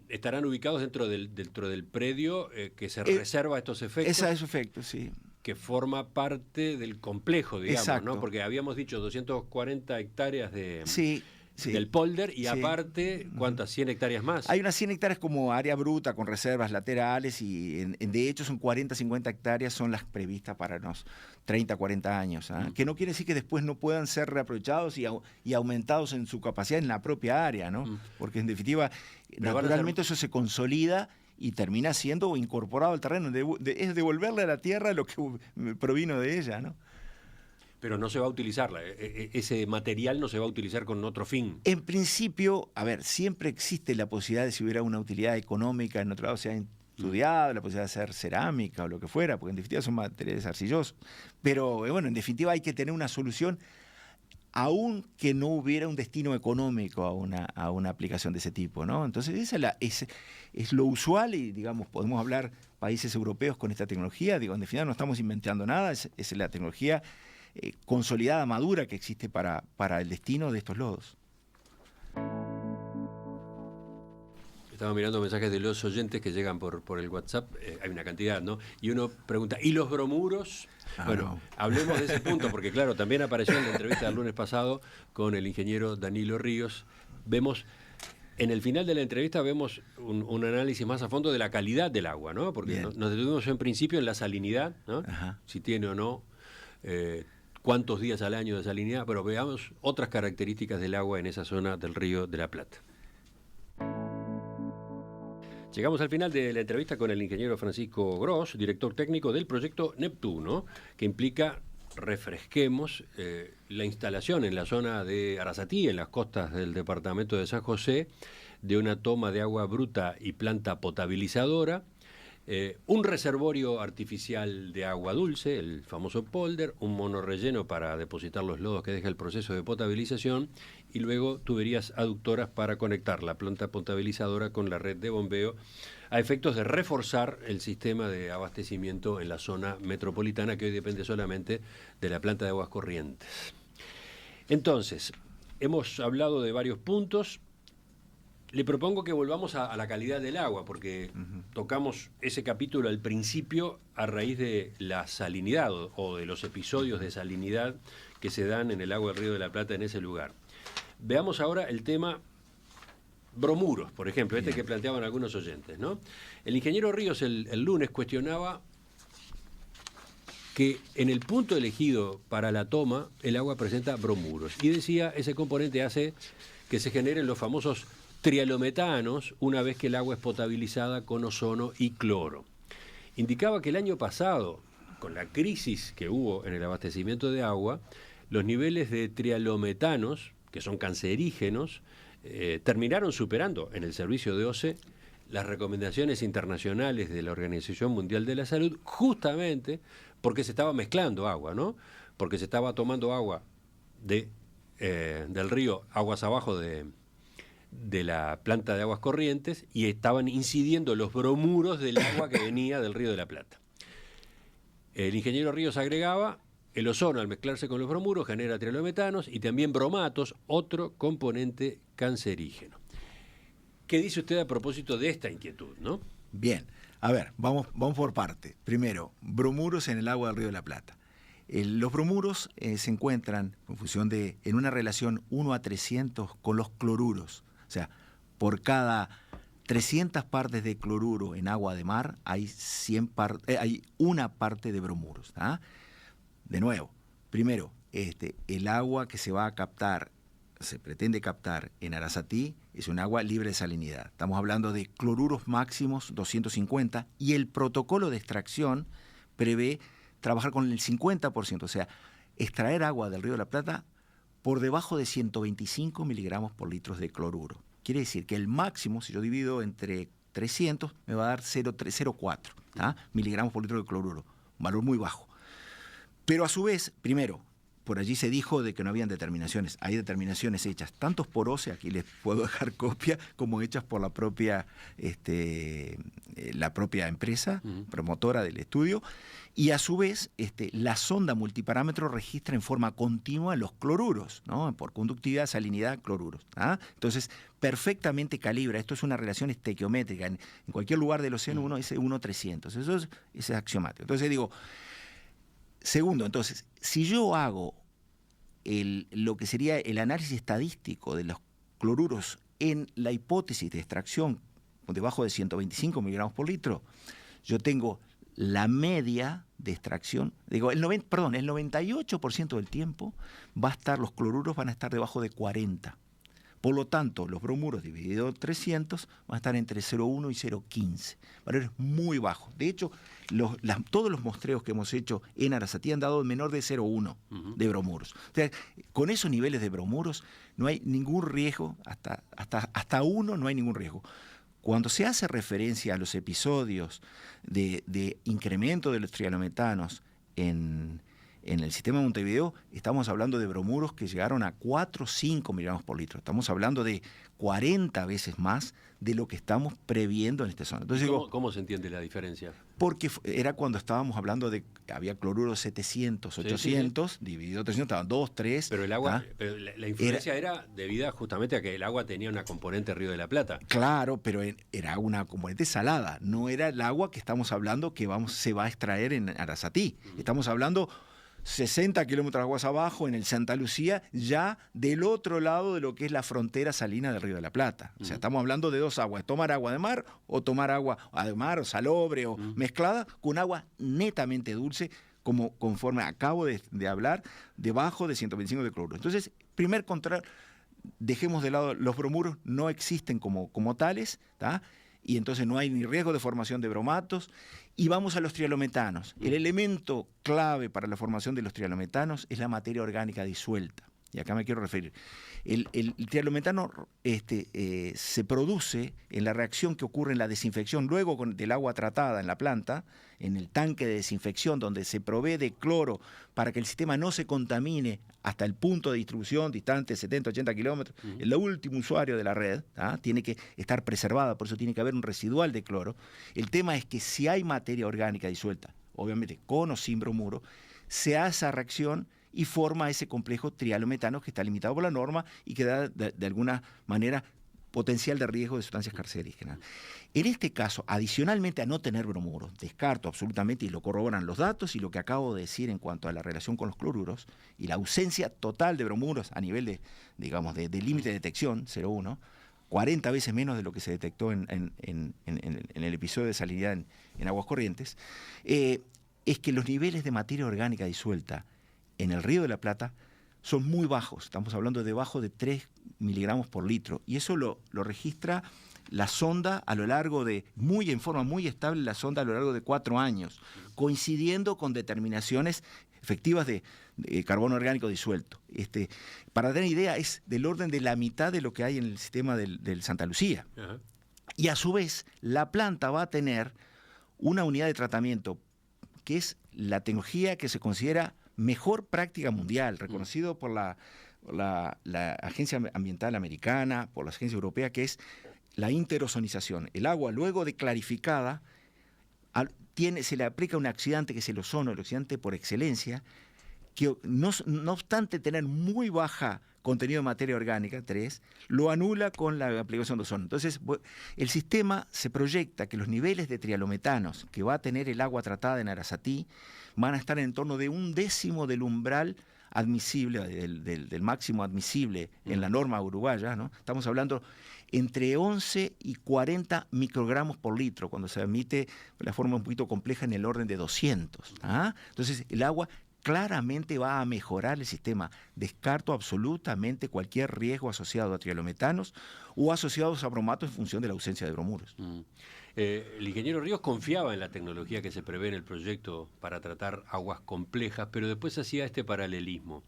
Estarán ubicados dentro del predio que se reserva estos efectos. Esos efectos, sí. Que forma parte del complejo, digamos, Exacto. ¿no? Porque habíamos dicho 240 hectáreas Sí. del polder y Sí. aparte, ¿cuántas? 100 hectáreas más. Hay unas 100 hectáreas como área bruta con reservas laterales y de hecho son 40, 50 hectáreas son las previstas para unos 30, 40 años. Que no quiere decir que después no puedan ser reaprovechados y aumentados en su capacidad en la propia área, ¿no? Porque en definitiva, naturalmente eso se consolida y termina siendo incorporado al terreno. Es devolverle a la tierra lo que provino de ella, ¿no? Pero no se va a utilizar, ese material no se va a utilizar con otro fin. En principio, siempre existe la posibilidad de si hubiera una utilidad económica en otro lado, se ha estudiado la posibilidad de hacer cerámica o lo que fuera, porque en definitiva son materiales arcillosos. Pero bueno, en definitiva hay que tener una solución aún que no hubiera un destino económico a una aplicación de ese tipo, ¿no? Entonces es lo usual y, digamos, podemos hablar países europeos con esta tecnología, digo, en definitiva no estamos inventando nada, es la tecnología consolidada, madura que existe para el destino de estos lodos. Estaba mirando mensajes de los oyentes que llegan por el WhatsApp, hay una cantidad, ¿no? Y uno pregunta, ¿y los bromuros? Bueno, no. Hablemos de ese punto, porque claro, también apareció en la entrevista del lunes pasado con el ingeniero Danilo Ríos. En el final de la entrevista vemos un análisis más a fondo de la calidad del agua, ¿no? Porque nos detuvimos en principio en la salinidad, ¿no? Ajá. Si tiene o no, cuántos días al año de salinidad, pero veamos otras características del agua en esa zona del Río de la Plata. Llegamos al final de la entrevista con el ingeniero Francisco Gross, director técnico del proyecto Neptuno, que implica, refresquemos, la instalación en la zona de Arasatí, en las costas del departamento de San José, de una toma de agua bruta y planta potabilizadora, un reservorio artificial de agua dulce, el famoso polder, un monorrelleno para depositar los lodos que deja el proceso de potabilización y luego tuberías aductoras para conectar la planta potabilizadora con la red de bombeo a efectos de reforzar el sistema de abastecimiento en la zona metropolitana que hoy depende solamente de la planta de aguas corrientes. Entonces, hemos hablado de varios puntos. Le propongo que volvamos a la calidad del agua, porque tocamos ese capítulo al principio a raíz de la salinidad o de los episodios de salinidad que se dan en el agua del Río de la Plata en ese lugar. Veamos ahora el tema bromuros, por ejemplo, que planteaban algunos oyentes, ¿no? El ingeniero Ríos el lunes cuestionaba que en el punto elegido para la toma el agua presenta bromuros y decía ese componente hace que se generen los famosos trialometanos una vez que el agua es potabilizada con ozono y cloro. Indicaba que el año pasado, con la crisis que hubo en el abastecimiento de agua, los niveles de trialometanos, que son cancerígenos, terminaron superando en el servicio de OCE las recomendaciones internacionales de la Organización Mundial de la Salud, justamente porque se estaba mezclando agua, ¿no? Porque se estaba tomando agua del río, aguas abajo de la planta de aguas corrientes, y estaban incidiendo los bromuros del agua que venía del Río de la Plata. El ingeniero Ríos agregaba, el ozono al mezclarse con los bromuros genera trialometanos y también bromatos, otro componente cancerígeno. ¿Qué dice usted a propósito de esta inquietud, no? Bien, a ver, vamos por parte. Primero, bromuros en el agua del Río de la Plata. Los bromuros se encuentran en una relación 1:300 con los cloruros. O sea, por cada 300 partes de cloruro en agua de mar hay una parte de bromuros. ¿Ah? De nuevo, primero, el agua que se va a captar, se pretende captar en Arasatí, es un agua libre de salinidad. Estamos hablando de cloruros máximos 250 y el protocolo de extracción prevé trabajar con el 50%, o sea, extraer agua del Río de la Plata por debajo de 125 miligramos por litro de cloruro. Quiere decir que el máximo, si yo divido entre 300, me va a dar 0,4 miligramos por litro de cloruro, un valor muy bajo. Pero a su vez, primero, por allí se dijo de que no habían determinaciones. Hay determinaciones hechas tanto por OCE, aquí les puedo dejar copia, como hechas por la propia empresa promotora del estudio. Y a su vez, la sonda multiparámetro registra en forma continua los cloruros, ¿no? Por conductividad, salinidad, cloruros. Entonces, perfectamente calibra. Esto es una relación estequiométrica. En cualquier lugar del océano uno es 1:300. Eso es axiomático. Entonces digo, segundo, entonces, si yo hago lo que sería el análisis estadístico de los cloruros en la hipótesis de extracción debajo de 125 miligramos por litro, yo tengo la media de extracción, el 98% del tiempo los cloruros van a estar debajo de 40. Por lo tanto, los bromuros divididos 300 van a estar entre 0,1 y 0,15. Valores muy bajos. De hecho, todos los muestreos que hemos hecho en Arasatí han dado menor de 0,1 de bromuros. O sea, con esos niveles de bromuros no hay ningún riesgo, hasta 1 no hay ningún riesgo. Cuando se hace referencia a los episodios de incremento de los trialometanos en en el sistema de Montevideo estamos hablando de bromuros que llegaron a 4 o 5 miligramos por litro. Estamos hablando de 40 veces más de lo que estamos previendo en esta zona. Entonces, ¿Cómo se entiende la diferencia? Porque era cuando estábamos hablando de que había cloruro 700, 800, dividido 300, estaban 2, 3. Pero el agua, pero la influencia era debida justamente a que el agua tenía una componente Río de la Plata. Claro, pero era una componente salada, no era el agua que estamos hablando que se va a extraer en Arasatí. Estamos hablando 60 kilómetros aguas abajo, en el Santa Lucía, ya del otro lado de lo que es la frontera salina del Río de la Plata. O sea, estamos hablando de dos aguas, tomar agua de mar o tomar agua de mar o salobre o mezclada con agua netamente dulce, como conforme acabo de hablar, debajo de 125 de cloruro. Entonces, primer control, dejemos de lado, los bromuros no existen como tales, ¿tá? Y entonces no hay ni riesgo de formación de bromatos. Y vamos a los trialometanos. El elemento clave para la formación de los trialometanos es la materia orgánica disuelta. Y acá me quiero referir. El trialometano se produce en la reacción que ocurre en la desinfección, luego del agua tratada en la planta, en el tanque de desinfección donde se provee de cloro para que el sistema no se contamine hasta el punto de distribución, distante 70, 80 kilómetros. El último usuario de la red tiene que estar preservada, por eso tiene que haber un residual de cloro. El tema es que si hay materia orgánica disuelta, obviamente con o sin bromuro, se hace esa reacción y forma ese complejo trialometano que está limitado por la norma y que da de alguna manera potencial de riesgo de sustancias cancerígenas. En este caso, adicionalmente a no tener bromuros, descarto absolutamente, y lo corroboran los datos y lo que acabo de decir en cuanto a la relación con los cloruros y la ausencia total de bromuros a nivel de límite de detección, 0,1, 40 veces menos de lo que se detectó en el episodio de salinidad en aguas corrientes, es que los niveles de materia orgánica disuelta en el Río de la Plata son muy bajos, estamos hablando de debajo de 3 miligramos por litro, y eso lo registra la sonda a lo largo en forma muy estable, la sonda a lo largo de 4 años, coincidiendo con determinaciones efectivas de carbono orgánico disuelto. Para tener idea, es del orden de la mitad de lo que hay en el sistema del Santa Lucía. Uh-huh. Y a su vez, la planta va a tener una unidad de tratamiento que es la tecnología que se considera mejor práctica mundial, reconocido por la Agencia Ambiental Americana, por la Agencia Europea, que es la interozonización. El agua, luego de clarificada, se le aplica un oxidante que es el ozono, el oxidante por excelencia, que no obstante tener muy baja contenido de materia orgánica, 3, lo anula con la aplicación de ozono. Entonces, el sistema se proyecta que los niveles de trialometanos que va a tener el agua tratada en Arasatí van a estar en torno de 1/10 del umbral admisible, del máximo admisible en la norma uruguaya, ¿no? Estamos hablando entre 11 y 40 microgramos por litro, cuando se admite de la forma un poquito compleja en el orden de 200. Entonces, el agua claramente va a mejorar el sistema. Descarto absolutamente cualquier riesgo asociado a trialometanos o asociados a bromatos en función de la ausencia de bromuros. El ingeniero Ríos confiaba en la tecnología que se prevé en el proyecto para tratar aguas complejas, pero después hacía este paralelismo.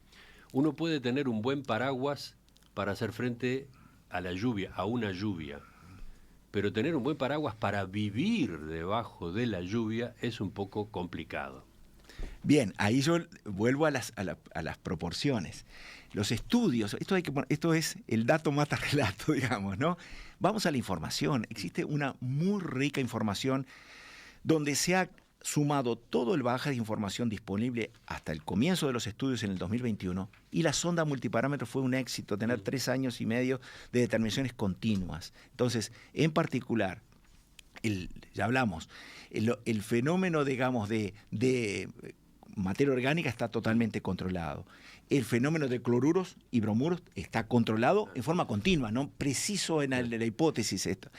Uno puede tener un buen paraguas para hacer frente a la lluvia, a una lluvia, pero tener un buen paraguas para vivir debajo de la lluvia es un poco complicado. Bien, ahí yo vuelvo a las proporciones. Los estudios, esto es el dato mata relato, digamos, ¿no? Vamos a la información. Existe una muy rica información donde se ha sumado todo el bagaje de información disponible hasta el comienzo de los estudios en el 2021, y la sonda multiparámetro fue un éxito, tener 3 años y medio de determinaciones continuas. Entonces, en particular, ya hablamos, el fenómeno, digamos, de materia orgánica está totalmente controlado. El fenómeno de cloruros y bromuros está controlado en forma continua, no preciso en la hipótesis esto.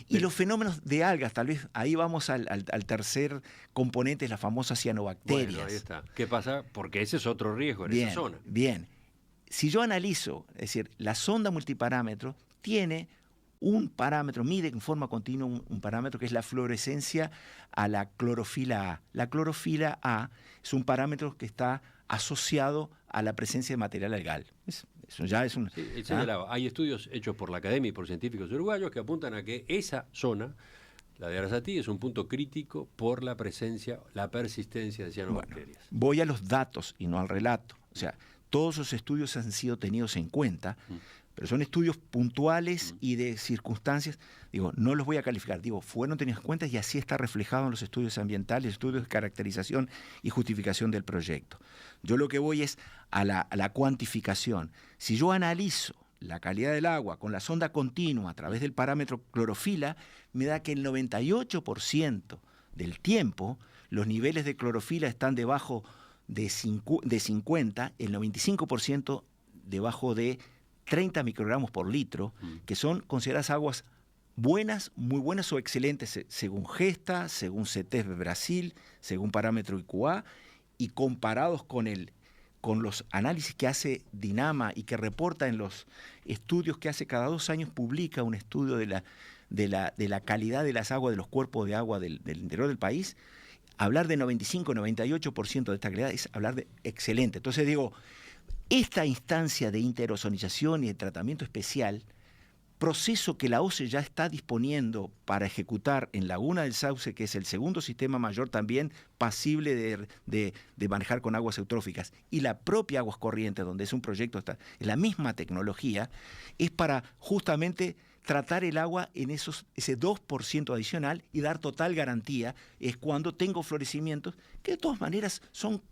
Y los fenómenos de algas, tal vez ahí vamos al tercer componente, las famosas cianobacterias. Bueno, ahí está. ¿Qué pasa? Porque ese es otro riesgo en esa zona. Bien. Si yo analizo, es decir, la sonda multiparámetro tiene un parámetro, mide en forma continua un parámetro que es la fluorescencia a la clorofila A. La clorofila A es un parámetro que está asociado a la presencia de material algal. Eso ya es un... Sí, señalaba, hay estudios hechos por la Academia y por científicos uruguayos que apuntan a que esa zona La de Arasatí es un punto crítico por la persistencia de cianobacterias. Bueno, voy a los datos y no al relato. O sea, todos los estudios han sido tenidos en cuenta, pero son estudios puntuales y de circunstancias. Digo, no los voy a calificar. Digo, fueron tenidos en cuenta y así está reflejado en los estudios ambientales, estudios de caracterización y justificación del proyecto. Yo lo que voy es a la cuantificación. Si yo analizo la calidad del agua con la sonda continua a través del parámetro clorofila, me da que el 98% del tiempo los niveles de clorofila están debajo de 50, el 95% debajo de 30 microgramos por litro, que son consideradas aguas buenas, muy buenas o excelentes según Gesta, según CETES Brasil, según parámetro IQA, y comparados con los análisis que hace Dinama y que reporta en los estudios que hace cada 2 años, publica un estudio de la calidad de las aguas, de los cuerpos de agua del interior del país. Hablar de 95-98% de esta calidad es hablar de excelente. Entonces digo, esta instancia de interozonización y de tratamiento especial, proceso que la OCE ya está disponiendo para ejecutar en Laguna del Sauce, que es el segundo sistema mayor también pasible de manejar con aguas eutróficas, y la propia Aguas Corrientes, donde es un proyecto, es la misma tecnología, es para justamente tratar el agua en ese 2% adicional y dar total garantía. Es cuando tengo florecimientos que de todas maneras son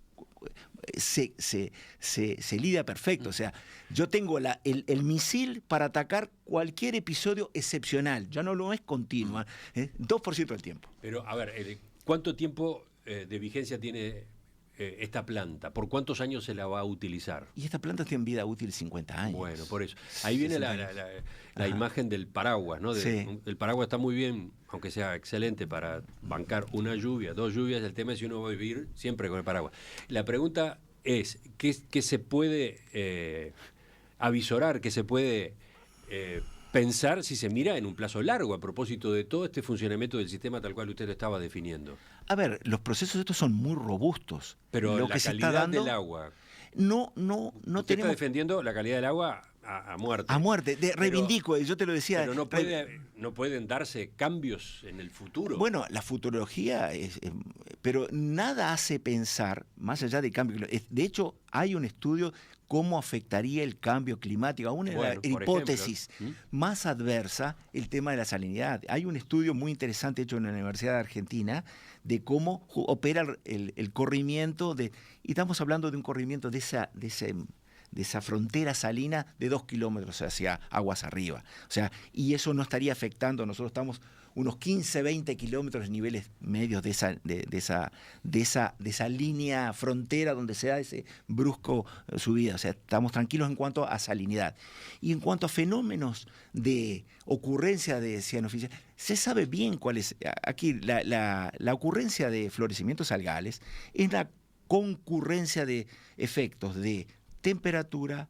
se lidia perfecto. O sea, yo tengo el misil para atacar cualquier episodio excepcional, ya no lo es continua, 2% del tiempo. Pero, a ver, ¿cuánto tiempo de vigencia tiene esta planta? ¿Por cuántos años se la va a utilizar? Y esta planta tiene vida útil 50 años. Bueno, por eso. Ahí viene la imagen del paraguas, ¿no? Sí. El paraguas está muy bien, aunque sea excelente para bancar una lluvia, 2 lluvias. El tema es si uno va a vivir siempre con el paraguas. La pregunta es, ¿qué se puede avisorar, qué se puede pensar si se mira en un plazo largo a propósito de todo este funcionamiento del sistema tal cual usted lo estaba definiendo? A ver, los procesos estos son muy robustos. Pero lo la que se calidad está dando, del agua. no Usted tenemos. está defendiendo la calidad del agua a muerte. A muerte, reivindico, yo te lo decía. Pero no pueden darse cambios en el futuro. Bueno, la futurología pero nada hace pensar, más allá de cambio. De hecho, hay un estudio cómo afectaría el cambio climático, aún en la hipótesis más adversa, el tema de la salinidad. Hay un estudio muy interesante hecho en la Universidad de Argentina de cómo opera el corrimiento y estamos hablando de un corrimiento de esa frontera salina de 2 kilómetros hacia aguas arriba. O sea, y eso no estaría afectando, nosotros estamos unos 15, 20 kilómetros de niveles medios de esa línea frontera donde se da ese brusco subida. O sea, estamos tranquilos en cuanto a salinidad. Y en cuanto a fenómenos de ocurrencia de cianofisio, se sabe bien cuál es. Aquí la ocurrencia de florecimientos algales es la concurrencia de efectos de temperatura,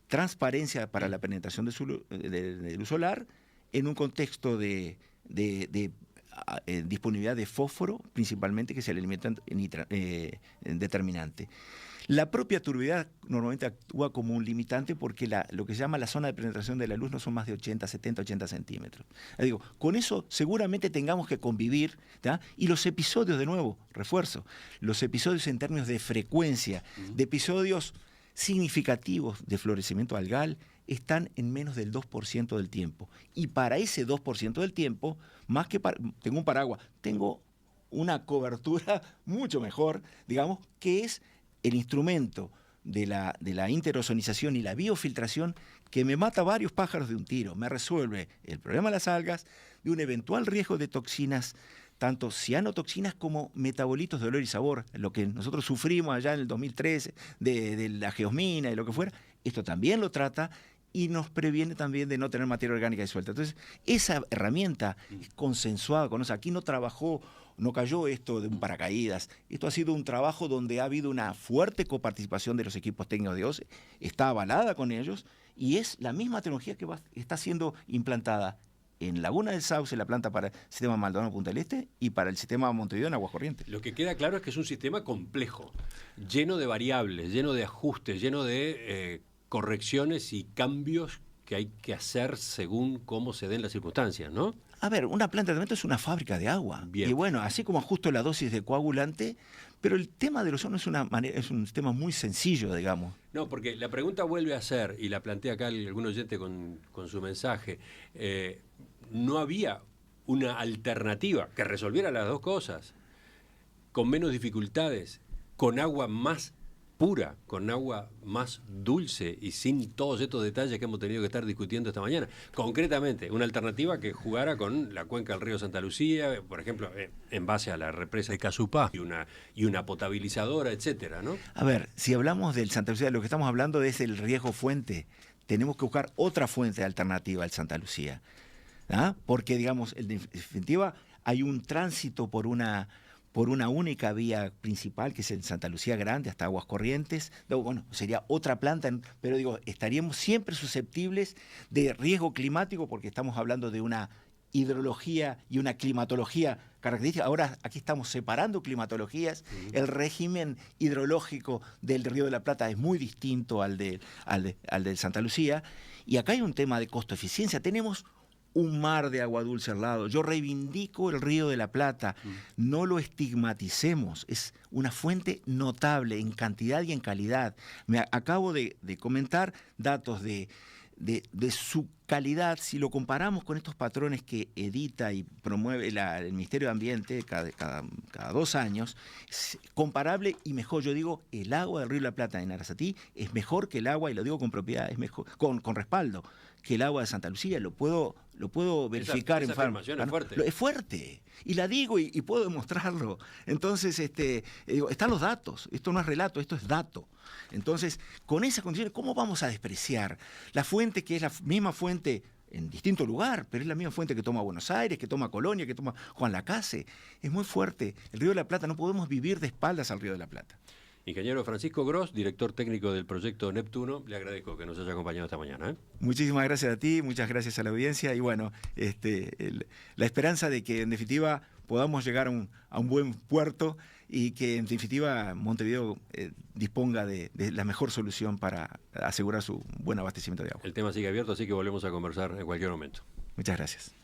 transparencia para la penetración de luz solar, en un contexto de disponibilidad de fósforo, principalmente, que es el elemento determinante. La propia turbidez normalmente actúa como un limitante porque lo que se llama la zona de penetración de la luz no son más de 80, 70, 80 centímetros. Digo, con eso seguramente tengamos que convivir, ¿tá? Y los episodios, de nuevo, refuerzo, los episodios en términos de frecuencia, de episodios significativos de florecimiento algal, están en menos del 2% del tiempo. Y para ese 2% del tiempo, más que tengo un paraguas, tengo una cobertura mucho mejor, digamos, que es el instrumento de la interozonización y la biofiltración que me mata varios pájaros de un tiro. Me resuelve el problema de las algas, de un eventual riesgo de toxinas, tanto cianotoxinas como metabolitos de olor y sabor, lo que nosotros sufrimos allá en el 2013 de la geosmina y lo que fuera. Esto también lo trata y nos previene también de no tener materia orgánica disuelta. Entonces, esa herramienta es consensuada con nosotros. Aquí no cayó esto de un paracaídas. Esto ha sido un trabajo donde ha habido una fuerte coparticipación de los equipos técnicos de OCE, está avalada con ellos y es la misma tecnología que está siendo implantada en Laguna del Sauce, la planta para el sistema Maldonado Punta del Este y para el sistema Montevideo en Aguas Corrientes. Lo que queda claro es que es un sistema complejo, lleno de variables, lleno de ajustes, lleno de correcciones y cambios que hay que hacer según cómo se den las circunstancias, ¿no? A ver, una planta de tratamiento es una fábrica de agua. Bien. Y bueno, así como ajusto la dosis de coagulante, pero el tema del ozono es un tema muy sencillo, digamos. No, porque la pregunta vuelve a ser, y la plantea acá algún oyente con su mensaje, no había una alternativa que resolviera las dos cosas, con menos dificultades, con agua más pura, con agua más dulce y sin todos estos detalles que hemos tenido que estar discutiendo esta mañana. Concretamente, una alternativa que jugara con la cuenca del río Santa Lucía, por ejemplo, en base a la represa de Casupá, y una potabilizadora, etcétera, ¿no? A ver, si hablamos del Santa Lucía, lo que estamos hablando es el riesgo fuente. Tenemos que buscar otra fuente alternativa al Santa Lucía. ¿Ah? Porque, digamos, en definitiva, hay un tránsito por una única vía principal, que es el Santa Lucía Grande, hasta Aguas Corrientes. Luego, bueno, sería otra planta, pero digo, estaríamos siempre susceptibles de riesgo climático, porque estamos hablando de una hidrología y una climatología característica. Ahora aquí estamos separando climatologías. El régimen hidrológico del Río de la Plata es muy distinto al del Santa Lucía. Y acá hay un tema de costo-eficiencia. Tenemos un mar de agua dulce al lado. Yo reivindico el Río de la Plata, no lo estigmaticemos, es una fuente notable en cantidad y en calidad. Me acabo de comentar datos de su calidad. Si lo comparamos con estos patrones que edita y promueve el Ministerio de Ambiente cada 2 años, es comparable y mejor. Yo digo, el agua del Río de la Plata en Arasatí es mejor que el agua, y lo digo con propiedad, es mejor, con respaldo, que el agua de Santa Lucía. Lo puedo verificar. Esa afirmación es fuerte. Es fuerte, y la digo y puedo demostrarlo. Entonces, están los datos. Esto no es relato, esto es dato. Entonces, con esas condiciones, ¿cómo vamos a despreciar la fuente, que es la misma fuente en distinto lugar, pero es la misma fuente que toma Buenos Aires, que toma Colonia, que toma Juan Lacase? Es muy fuerte. El Río de la Plata, no podemos vivir de espaldas al Río de la Plata. Ingeniero Francisco Gross, director técnico del proyecto Neptuno, le agradezco que nos haya acompañado esta mañana. Muchísimas gracias a ti, muchas gracias a la audiencia, y bueno, la esperanza de que en definitiva podamos llegar a un buen puerto, y que en definitiva Montevideo disponga de la mejor solución para asegurar su buen abastecimiento de agua. El tema sigue abierto, así que volvemos a conversar en cualquier momento. Muchas gracias.